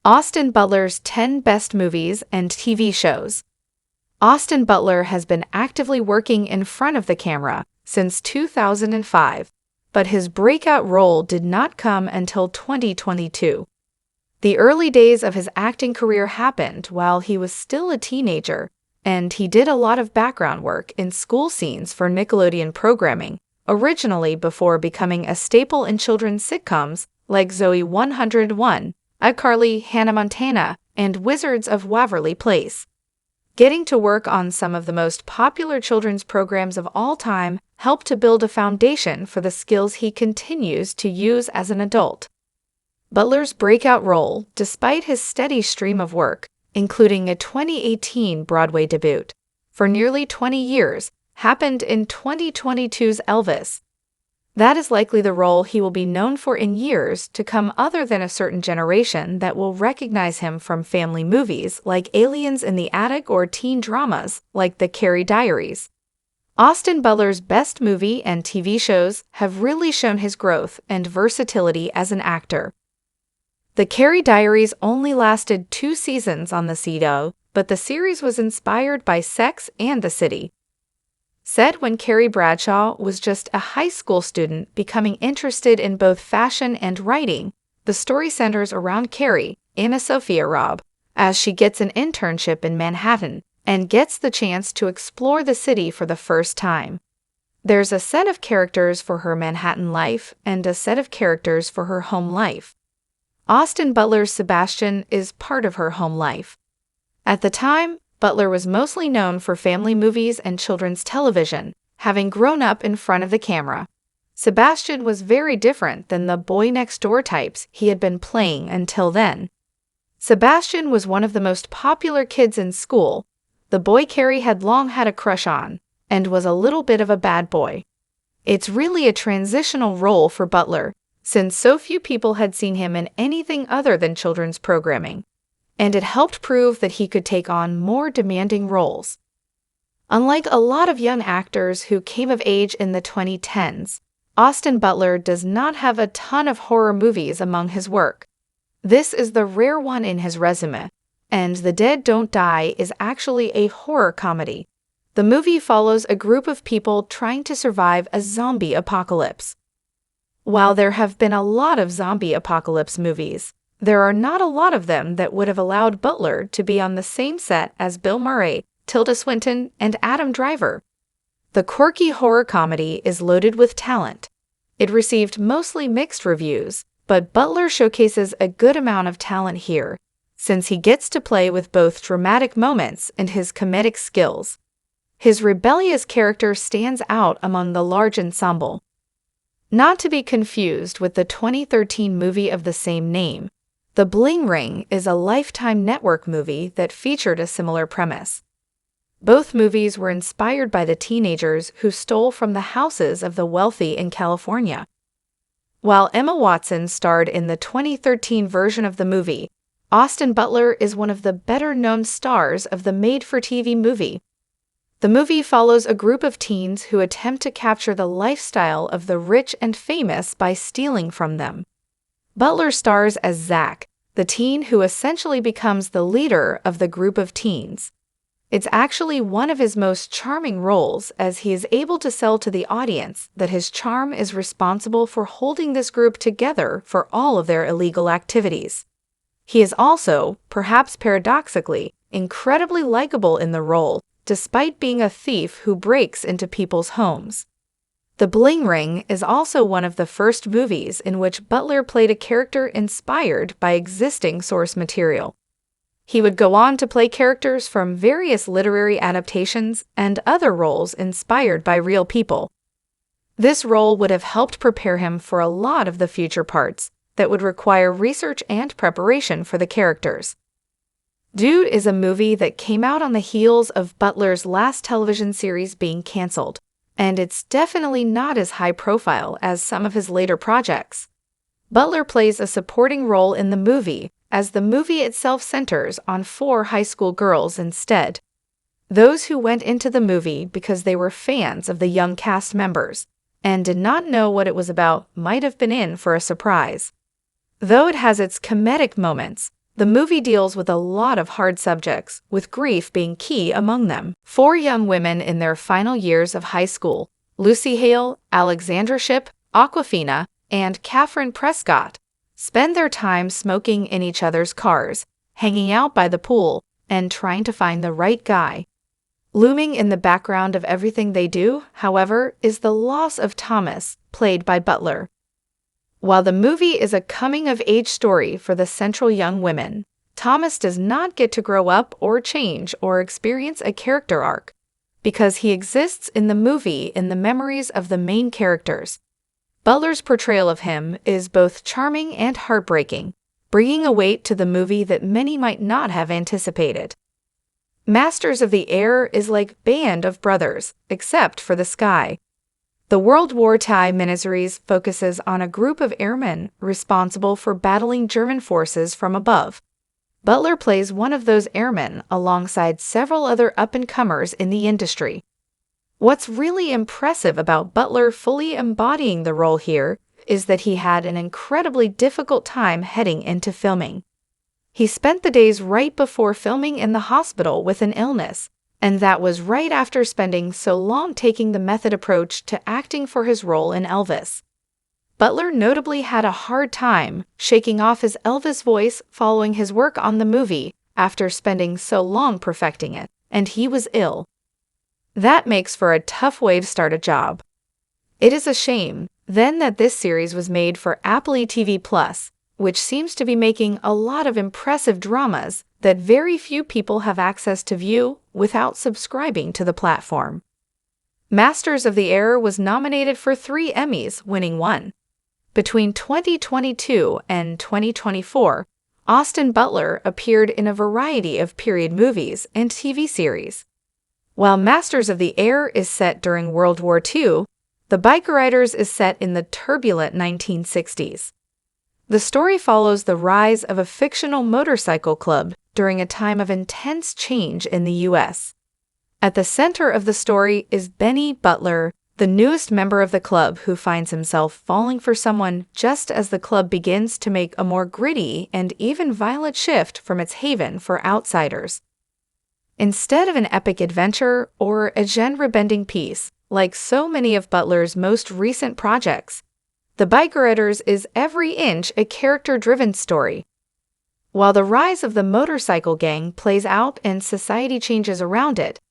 Austin Butler's 10 Best Movies and TV Shows. Austin Butler has been actively working in front of the camera since 2005, but his breakout role did not come until 2022. The early days of his acting career happened while he was still a teenager, and he did a lot of background work in school scenes for Nickelodeon programming, originally before becoming a staple in children's sitcoms like Zoey 101, iCarly, Hannah Montana, and Wizards of Waverly Place. Getting to work on some of the most popular children's programs of all time helped to build a foundation for the skills he continues to use as an adult. Butler's breakout role, despite his steady stream of work, including a 2018 Broadway debut, for nearly 20 years, happened in 2022's Elvis. That is likely the role he will be known for in years to come, other than a certain generation that will recognize him from family movies like Aliens in the Attic or teen dramas like The Carrie Diaries. Austin Butler's best movie and TV shows have really shown his growth and versatility as an actor. The Carrie Diaries only lasted 2 seasons on the CW, but the series was inspired by Sex and the City. Set when Carrie Bradshaw was just a high school student becoming interested in both fashion and writing, the story centers around Carrie, Anna Sophia Robb, as she gets an internship in Manhattan and gets the chance to explore the city for the first time. There's a set of characters for her Manhattan life and a set of characters for her home life. Austin Butler's Sebastian is part of her home life. At the time, Butler was mostly known for family movies and children's television, having grown up in front of the camera. Sebastian was very different than the boy-next-door types he had been playing until then. Sebastian was one of the most popular kids in school, the boy Carrie had long had a crush on, and was a little bit of a bad boy. It's really a transitional role for Butler, since so few people had seen him in anything other than children's programming, and it helped prove that he could take on more demanding roles. Unlike a lot of young actors who came of age in the 2010s, Austin Butler does not have a ton of horror movies among his work. This is the rare one in his resume, and The Dead Don't Die is actually a horror comedy. The movie follows a group of people trying to survive a zombie apocalypse. While there have been a lot of zombie apocalypse movies, there are not a lot of them that would have allowed Butler to be on the same set as Bill Murray, Tilda Swinton, and Adam Driver. The quirky horror comedy is loaded with talent. It received mostly mixed reviews, but Butler showcases a good amount of talent here, since he gets to play with both dramatic moments and his comedic skills. His rebellious character stands out among the large ensemble. Not to be confused with the 2013 movie of the same name, The Bling Ring is a Lifetime Network movie that featured a similar premise. Both movies were inspired by the teenagers who stole from the houses of the wealthy in California. While Emma Watson starred in the 2013 version of the movie, Austin Butler is one of the better-known stars of the made-for-TV movie. The movie follows a group of teens who attempt to capture the lifestyle of the rich and famous by stealing from them. Butler stars as Zach, the teen who essentially becomes the leader of the group of teens. It's actually one of his most charming roles, as he is able to sell to the audience that his charm is responsible for holding this group together for all of their illegal activities. He is also, perhaps paradoxically, incredibly likable in the role, despite being a thief who breaks into people's homes. The Bling Ring is also one of the first movies in which Butler played a character inspired by existing source material. He would go on to play characters from various literary adaptations and other roles inspired by real people. This role would have helped prepare him for a lot of the future parts that would require research and preparation for the characters. Dude is a movie that came out on the heels of Butler's last television series being canceled, and it's definitely not as high profile as some of his later projects. Butler plays a supporting role in the movie, as the movie itself centers on 4 high school girls instead. Those who went into the movie because they were fans of the young cast members and did not know what it was about might have been in for a surprise. Though it has its comedic moments, The movie deals with a lot of hard subjects, with grief being key among them. Four young women in their final years of high school, Lucy Hale, Alexandra Shipp, Awkwafina, and Katherine Prescott, spend their time smoking in each other's cars, hanging out by the pool, and trying to find the right guy. Looming in the background of everything they do, however, is the loss of Thomas, played by Butler. While the movie is a coming-of-age story for the central young women, Thomas does not get to grow up or change or experience a character arc, because he exists in the movie in the memories of the main characters. Butler's portrayal of him is both charming and heartbreaking, bringing a weight to the movie that many might not have anticipated. Masters of the Air is like Band of Brothers, except for the sky. The World War II miniseries focuses on a group of airmen responsible for battling German forces from above. Butler plays one of those airmen alongside several other up-and-comers in the industry. What's really impressive about Butler fully embodying the role here is that he had an incredibly difficult time heading into filming. He spent the days right before filming in the hospital with an illness, and that was right after spending so long taking the method approach to acting for his role in Elvis. Butler notably had a hard time shaking off his Elvis voice following his work on the movie after spending so long perfecting it, and he was ill. That makes for a tough way to start a job. It is a shame, then, that this series was made for Apple TV+, which seems to be making a lot of impressive dramas that very few people have access to view without subscribing to the platform. Masters of the Air was nominated for 3 Emmys, winning 1. Between 2022 and 2024, Austin Butler appeared in a variety of period movies and TV series. While Masters of the Air is set during World War II, The Biker Riders is set in the turbulent 1960s. The story follows the rise of a fictional motorcycle club during a time of intense change in the U.S. At the center of the story is Benny Butler, the newest member of the club who finds himself falling for someone just as the club begins to make a more gritty and even violent shift from its haven for outsiders. Instead of an epic adventure or a genre-bending piece, like so many of Butler's most recent projects, The Biker Riders is every inch a character-driven story. While the rise of the motorcycle gang plays out and society changes around it,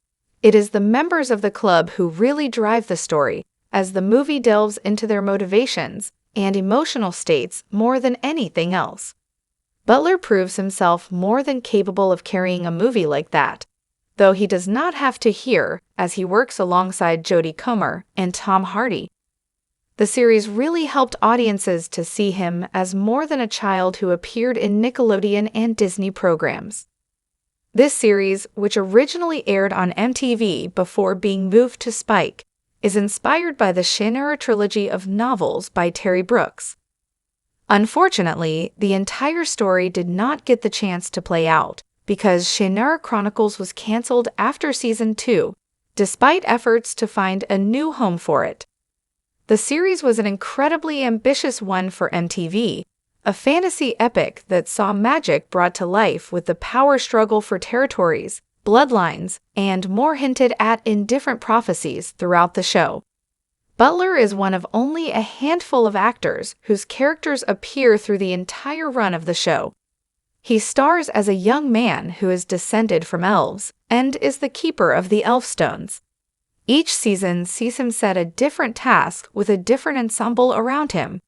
it is the members of the club who really drive the story, as the movie delves into their motivations and emotional states more than anything else. Butler proves himself more than capable of carrying a movie like that, though he does not have to here as he works alongside Jodie Comer and Tom Hardy. The series really helped audiences to see him as more than a child who appeared in Nickelodeon and Disney programs. This series, which originally aired on MTV before being moved to Spike, is inspired by the Shannara trilogy of novels by Terry Brooks. Unfortunately, the entire story did not get the chance to play out because Shannara Chronicles was canceled after Season 2, despite efforts to find a new home for it. The series was an incredibly ambitious one for MTV, a fantasy epic that saw magic brought to life with the power struggle for territories, bloodlines, and more hinted at in different prophecies throughout the show. Butler is one of only a handful of actors whose characters appear through the entire run of the show. He stars as a young man who is descended from elves and is the keeper of the Elfstones. Each season sees him set a different task with a different ensemble around him.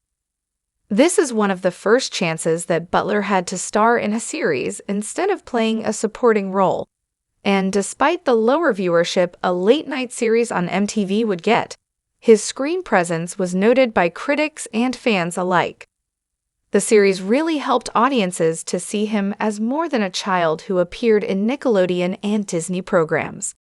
This is one of the first chances that Butler had to star in a series instead of playing a supporting role. And despite the lower viewership a late-night series on MTV would get, his screen presence was noted by critics and fans alike. The series really helped audiences to see him as more than a child who appeared in Nickelodeon and Disney programs.